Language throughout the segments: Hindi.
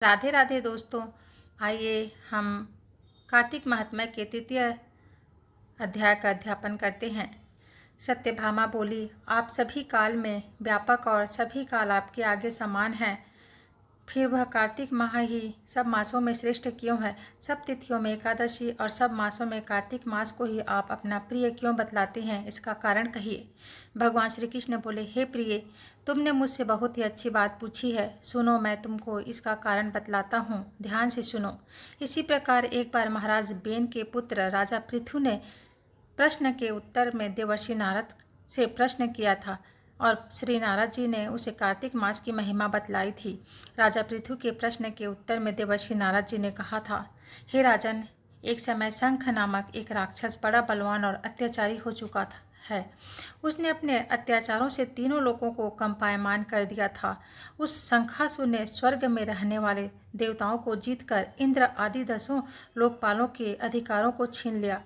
राधे राधे दोस्तों। आइए हम कार्तिक महात्म्य के तृतीय अध्याय का अध्यापन करते हैं। सत्यभामा बोली, आप सभी काल में व्यापक और सभी काल आपके आगे समान हैं। फिर वह कार्तिक माह ही सब मासों में श्रेष्ठ क्यों है? सब तिथियों में एकादशी और सब मासों में कार्तिक मास को ही आप अपना प्रिय क्यों बतलाते हैं? इसका कारण कहिए। भगवान श्री कृष्ण बोले, हे प्रिय, तुमने मुझसे बहुत ही अच्छी बात पूछी है। सुनो, मैं तुमको इसका कारण बतलाता हूँ, ध्यान से सुनो। इसी प्रकार एक बार महाराज बेन के पुत्र राजा पृथु ने प्रश्न के उत्तर में देवर्षि नारद से प्रश्न किया था और श्री नारद जी ने उसे कार्तिक मास की महिमा बतलाई थी। राजा पृथु के प्रश्न के उत्तर में देवर्षि नारद जी ने कहा था, हे राजन, एक समय शंख नामक एक राक्षस बड़ा बलवान और अत्याचारी हो चुका है। उसने अपने अत्याचारों से तीनों लोगों को कंपायमान कर दिया था। उस शंखासुर ने स्वर्ग में रहने वाले देवताओं को जीतकर इंद्र आदि 10 लोकपालों के अधिकारों को छीन लिया।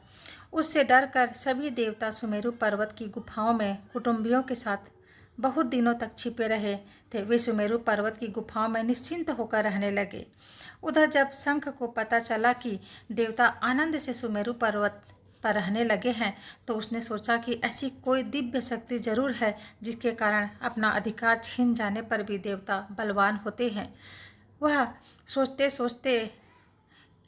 उससे डरकर सभी देवता सुमेरु पर्वत की गुफाओं में कुटुंबियों के साथ बहुत दिनों तक छिपे रहे थे। वे सुमेरु पर्वत की गुफाओं में निश्चिंत होकर रहने लगे। उधर जब शंख को पता चला कि देवता आनंद से सुमेरु पर्वत पर रहने लगे हैं, तो उसने सोचा कि ऐसी कोई दिव्य शक्ति जरूर है जिसके कारण अपना अधिकार छीन जाने पर भी देवता बलवान होते हैं। वह सोचते सोचते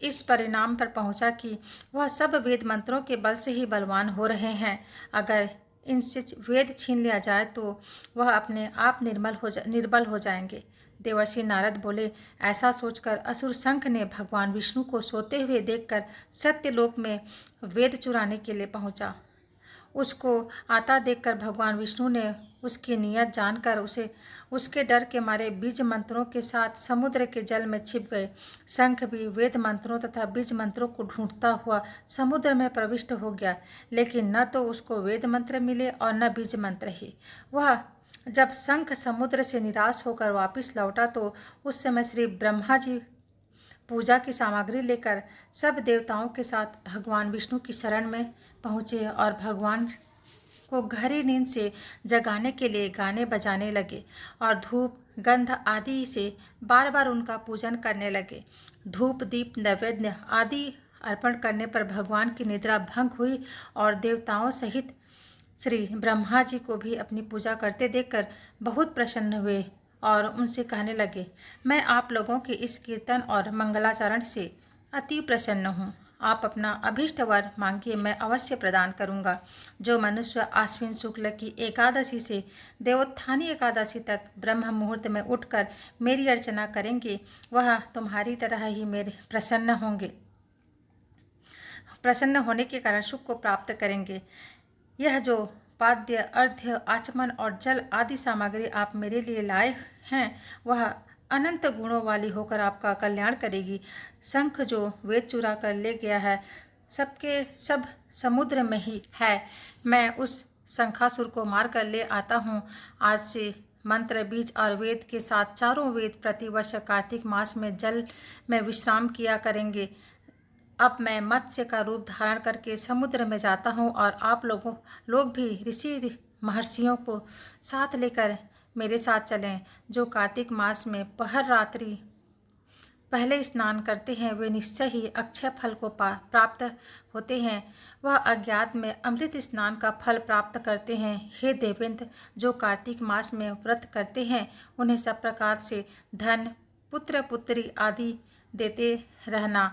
इस परिणाम पर पहुंचा कि वह सब वेद मंत्रों के बल से ही बलवान हो रहे हैं। अगर इनसे वेद छीन लिया जाए तो वह अपने आप निर्बल हो जाएंगे। देवर्षि नारद बोले, ऐसा सोचकर असुर शंख ने भगवान विष्णु को सोते हुए देखकर सत्यलोक में वेद चुराने के लिए पहुंचा। उसको आता देखकर भगवान विष्णु ने उसकी नीयत जानकर उसे उसके डर के मारे बीज मंत्रों के साथ समुद्र के जल में छिप गए। शंख भी वेद मंत्रों तथा बीज मंत्रों को ढूंढता हुआ समुद्र में प्रविष्ट हो गया, लेकिन न तो उसको वेद मंत्र मिले और न बीज मंत्र ही। वह जब शंख समुद्र से निराश होकर वापस लौटा तो उस समय श्री ब्रह्मा जी पूजा की सामग्री लेकर सब देवताओं के साथ भगवान विष्णु की शरण में पहुँचे और भगवान को गहरी नींद से जगाने के लिए गाने बजाने लगे और धूप गंध आदि से बार बार उनका पूजन करने लगे। धूप दीप नैवेद्य आदि अर्पण करने पर भगवान की निद्रा भंग हुई और देवताओं सहित श्री ब्रह्मा जी को भी अपनी पूजा करते देखकर बहुत प्रसन्न हुए और उनसे कहने लगे, मैं आप लोगों के इस कीर्तन और मंगलाचरण से अति प्रसन्न हूँ। आप अपना अभीष्ट वर मांगिए, मैं अवश्य प्रदान करूँगा। जो मनुष्य आश्विन शुक्ल की एकादशी से देवोत्थानी एकादशी तक ब्रह्म मुहूर्त में उठकर मेरी अर्चना करेंगे, वह तुम्हारी तरह ही मेरे प्रसन्न होने के कारण सुख को प्राप्त करेंगे। यह जो पाद्य अर्घ्य आचमन और जल आदि सामग्री आप मेरे लिए लाए हैं, वह अनंत गुणों वाली होकर आपका कल्याण करेगी। शंख जो वेद चुरा कर ले गया है, सबके सब समुद्र में ही है। मैं उस शंखासुर को मार कर ले आता हूँ। आज से मंत्र बीज और वेद के साथ चारों वेद प्रतिवर्ष कार्तिक मास में जल में विश्राम किया करेंगे। अब मैं मत्स्य का रूप धारण करके समुद्र में जाता हूँ और आप लोग भी ऋषि महर्षियों को साथ लेकर मेरे साथ चलें। जो कार्तिक मास में पहर रात्रि पहले स्नान करते हैं, वे निश्चय ही अक्षय फल को प्राप्त होते हैं। वह अज्ञात में अमृत स्नान का फल प्राप्त करते हैं। हे देवेंद्र, जो कार्तिक मास में व्रत करते हैं, उन्हें सब प्रकार से धन पुत्र पुत्री आदि देते रहना,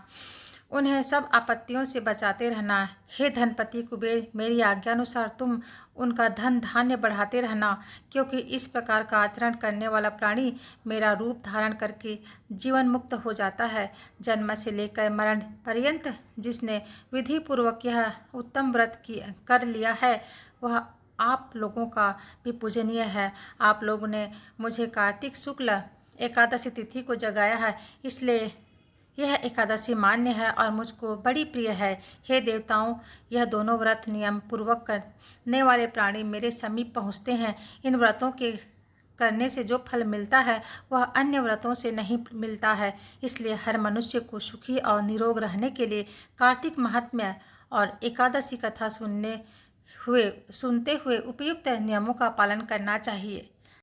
उन्हें सब आपत्तियों से बचाते रहना। हे धनपति कुबेर, मेरी आज्ञानुसार तुम उनका धन धान्य बढ़ाते रहना, क्योंकि इस प्रकार का आचरण करने वाला प्राणी मेरा रूप धारण करके जीवन मुक्त हो जाता है। जन्म से लेकर मरण पर्यंत जिसने विधि पूर्वक यह उत्तम व्रत कर लिया है, वह आप लोगों का भी पूजनीय है। आप लोगों ने मुझे कार्तिक शुक्ल एकादशी तिथि को जगाया है, इसलिए यह एकादशी मान्य है और मुझको बड़ी प्रिय है। हे देवताओं, यह दोनों व्रत नियम पूर्वक करने वाले प्राणी मेरे समीप पहुँचते हैं। इन व्रतों के करने से जो फल मिलता है, वह अन्य व्रतों से नहीं मिलता है। इसलिए हर मनुष्य को सुखी और निरोग रहने के लिए कार्तिक महात्म्य और एकादशी कथा सुनते हुए उपयुक्त नियमों का पालन करना चाहिए।